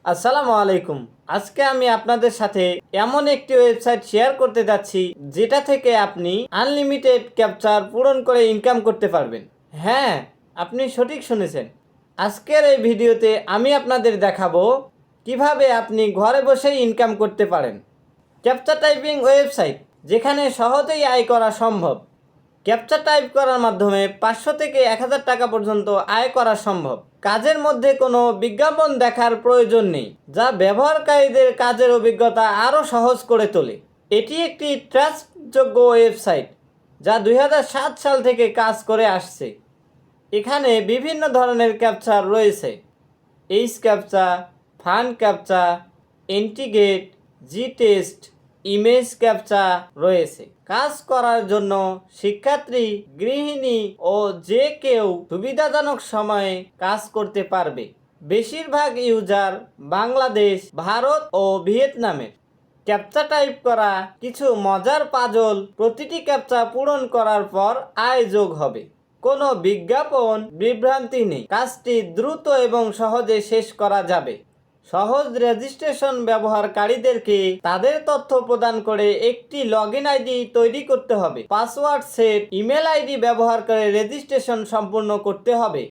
আসসালামু আলাইকুম। আজকে আমি আপনাদের সাথে এমন একটি ওয়েবসাইট শেয়ার করতে যাচ্ছি যেটা থেকে আপনি আনলিমিটেড ক্যাপচার পূরণ করে ইনকাম করতে পারবেন। হ্যাঁ, আপনি সঠিক শুনেছেন। আজকের এই ভিডিওতে আমি আপনাদের দেখাবো কিভাবে আপনি ঘরে বসেই ইনকাম করতে পারেন। ক্যাপচা টাইপিং ওয়েবসাইট যেখানে সহজেই আয় করা সম্ভব। ক্যাপচা টাইপ করার মাধ্যমে 500 থেকে 1000 টাকা পর্যন্ত আয় করা সম্ভব। কাজের মধ্যে কোনো বিজ্ঞাপন দেখার প্রয়োজন নেই, যা ব্যবহারকারীদের কাজের অভিজ্ঞতা আরও সহজ করে তোলে। এটি একটি ট্রাস্টযোগ্য ওয়েবসাইট যা 2007 সাল থেকে কাজ করে আসছে। এখানে বিভিন্ন ধরনের ক্যাপচা রয়েছে: এইচ ক্যাপচা, ফান ক্যাপচা, এন্টিগ্রেট, জি টেস্ট, ইমেজ ক্যাপচা রয়েছে। কাজ করার জন্য শিক্ষার্থী, গৃহিণী ও যে কেউ সুবিধাজনক সময়ে কাজ করতে পারবে। বেশিরভাগ ইউজার বাংলাদেশ, ভারত ও ভিয়েতনামের। ক্যাপচা টাইপ করা কিছু মজার পাজল, প্রতিটি ক্যাপচা পূরণ করার পর আয় যোগ হবে। কোনো বিজ্ঞাপন, বিভ্রান্তি নেই। কাজটি দ্রুত এবং সহজে শেষ করা যাবে। সহজ রেজিস্ট্রেশন ব্যবহারকারীদেরকে তাদের তথ্য প্রদান করে একটি লগইন আইডি তৈরি করতে হবে। পাসওয়ার্ড সেট, ইমেল আইডি ব্যবহার করে রেজিস্ট্রেশন সম্পূর্ণ করতে হবে।